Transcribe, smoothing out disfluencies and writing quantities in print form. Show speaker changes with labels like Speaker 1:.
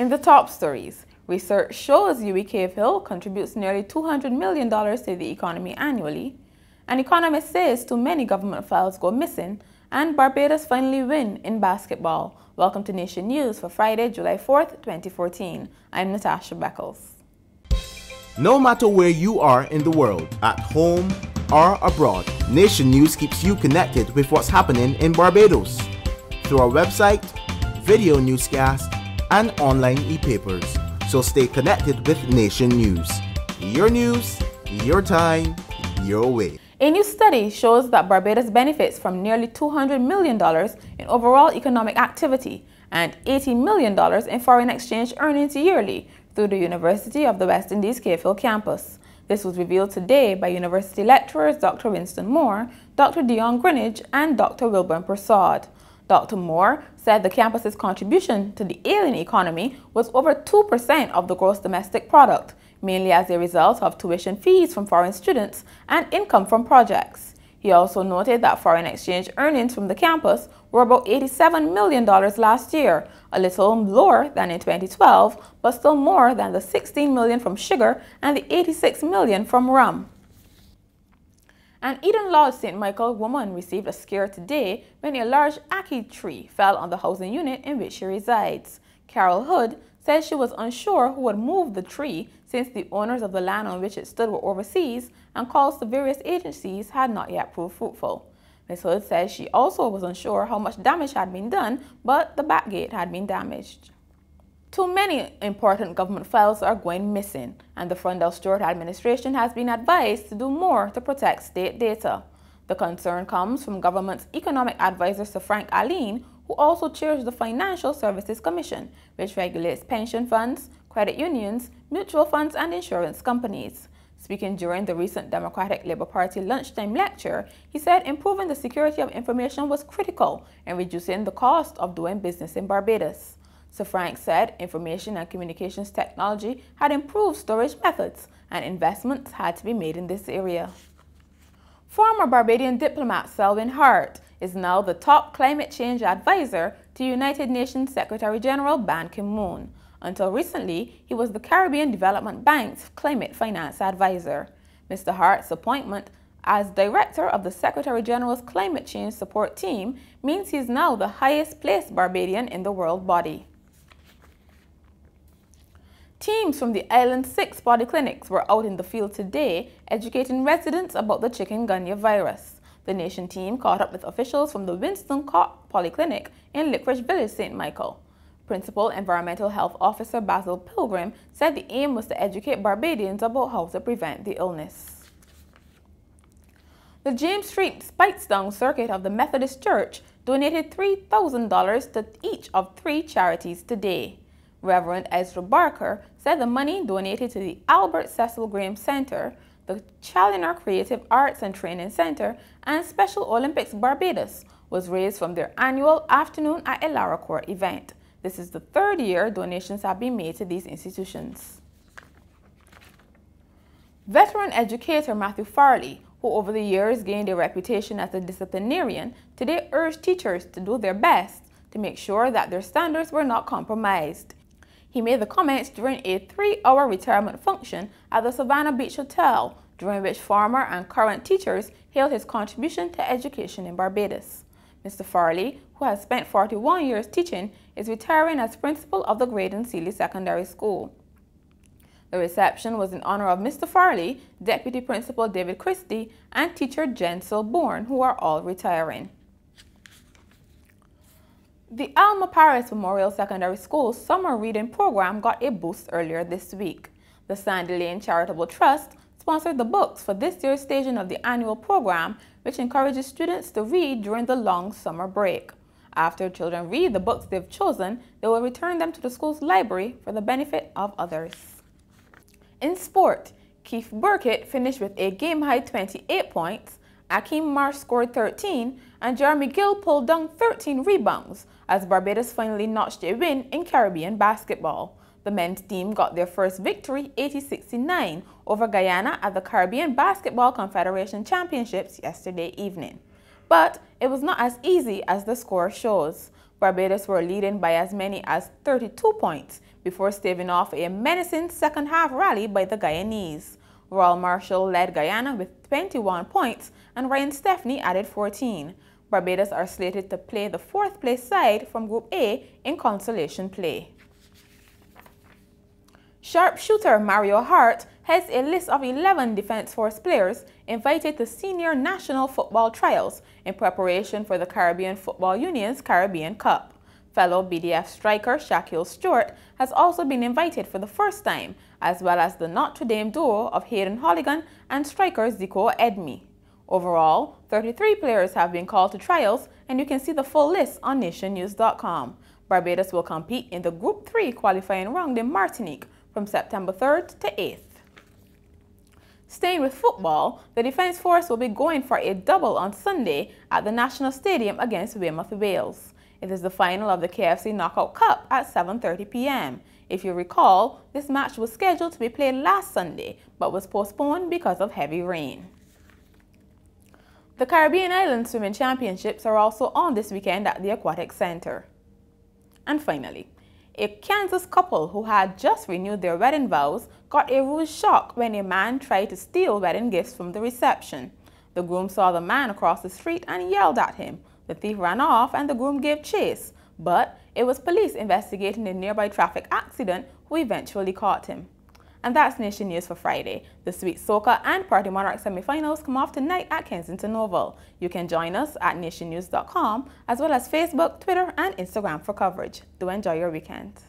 Speaker 1: In the top stories, research shows UWI Cave Hill contributes nearly $200 million to the economy annually. An economist says too many government files go missing, and Barbados finally win in basketball. Welcome to Nation News for Friday, July 4th, 2014. I'm Natasha Beckles.
Speaker 2: No matter where you are in the world, at home or abroad, Nation News keeps you connected with what's happening in Barbados through our website, video newscast, and online e-papers. So stay connected with Nation News, your time, your way.
Speaker 1: A new study shows that Barbados benefits from nearly $200 million in overall economic activity and $80 million in foreign exchange earnings yearly through the University of the West Indies Cave Hill campus. This was revealed today by university lecturers Dr. Winston Moore, Dr. Dion Greenidge, and Dr. Wilburn Prasad. Dr. Moore said the campus's contribution to the alien economy was over 2% of the gross domestic product, mainly as a result of tuition fees from foreign students and income from projects. He also noted that foreign exchange earnings from the campus were about $87 million last year, a little lower than in 2012, but still more than the $16 million from sugar and the $86 million from rum. An Eden Lodge St. Michael woman received a scare today when a large ackee tree fell on the housing unit in which she resides. Carol Hood said she was unsure who had moved the tree since the owners of the land on which it stood were overseas and calls to various agencies had not yet proved fruitful. Ms. Hood says she also was unsure how much damage had been done, but the back gate had been damaged. Too many important government files are going missing, and the Frondell Stewart administration has been advised to do more to protect state data. The concern comes from government's economic advisor Sir Frank Aline, who also chairs the Financial Services Commission, which regulates pension funds, credit unions, mutual funds, and insurance companies. Speaking during the recent Democratic Labour Party lunchtime lecture, he said improving the security of information was critical in reducing the cost of doing business in Barbados. Sir Frank said information and communications technology had improved storage methods and investments had to be made in this area. Former Barbadian diplomat Selwyn Hart is now the top climate change advisor to United Nations Secretary General Ban Ki-moon. Until recently, he was the Caribbean Development Bank's climate finance advisor. Mr. Hart's appointment as director of the Secretary General's climate change support team means he is now the highest placed Barbadian in the world body. Teams from the island's 6 polyclinics were out in the field today educating residents about the chikungunya virus. The nation team caught up with officials from the Winston Cott Polyclinic in Lickridge Village, St. Michael. Principal Environmental Health Officer Basil Pilgrim said the aim was to educate Barbadians about how to prevent the illness. The James Street Spikestown Circuit of the Methodist Church donated $3,000 to each of 3 charities today. Reverend Ezra Barker said the money donated to the Albert Cecil Graham Center, the Challenger Creative Arts and Training Center, and Special Olympics Barbados was raised from their annual Afternoon at Elara Court event. This is the 3rd year donations have been made to these institutions. Veteran educator Matthew Farley, who over the years gained a reputation as a disciplinarian, today urged teachers to do their best to make sure that their standards were not compromised. He made the comments during a 3-hour retirement function at the Savannah Beach Hotel, during which former and current teachers hailed his contribution to education in Barbados. Mr. Farley, who has spent 41 years teaching, is retiring as principal of the Graydon Seeley Secondary School. The reception was in honor of Mr. Farley, Deputy Principal David Christie, and teacher Jen Silborn, who are all retiring. The Alma Paris Memorial Secondary School's summer reading program got a boost earlier this week. The Sandy Lane Charitable Trust sponsored the books for this year's staging of the annual program, which encourages students to read during the long summer break. After children read the books they've chosen, they will return them to the school's library for the benefit of others. In sport, Keith Burkitt finished with a game-high 28 points, Akeem Marsh scored 13, and Jeremy Gill pulled down 13 rebounds as Barbados finally notched a win in Caribbean basketball. The men's team got their first victory, 80-69, over Guyana at the Caribbean Basketball Confederation Championships yesterday evening. But it was not as easy as the score shows. Barbados were leading by as many as 32 points before staving off a menacing second-half rally by the Guyanese. Royal Marshall led Guyana with 21 points and Ryan Stepney added 14. Barbados are slated to play the fourth-place side from Group A in consolation play. Sharpshooter Mario Hart heads a list of 11 Defence Force players invited to senior national football trials in preparation for the Caribbean Football Union's Caribbean Cup. Fellow BDF striker Shaquille Stewart has also been invited for the first time, as well as the Notre Dame duo of Hayden Holligan and striker Zico Edmi. Overall, 33 players have been called to trials, and you can see the full list on nationnews.com. Barbados will compete in the Group 3 qualifying round in Martinique from September 3rd to 8th. Staying with football, the Defence Force will be going for a double on Sunday at the National Stadium against Weymouth, Wales. It is the final of the KFC Knockout Cup at 7:30 p.m. If you recall, this match was scheduled to be played last Sunday, but was postponed because of heavy rain. The Caribbean Islands Swimming Championships are also on this weekend at the Aquatic Center. And finally, a Kansas couple who had just renewed their wedding vows got a rude shock when a man tried to steal wedding gifts from the reception. The groom saw the man across the street and yelled at him. The thief ran off and the groom gave chase, but it was police investigating a nearby traffic accident who eventually caught him. And that's Nation News for Friday. The Sweet Soca and Party Monarch semifinals come off tonight at Kensington Oval. You can join us at nationnews.com as well as Facebook, Twitter, and Instagram for coverage. Do enjoy your weekend.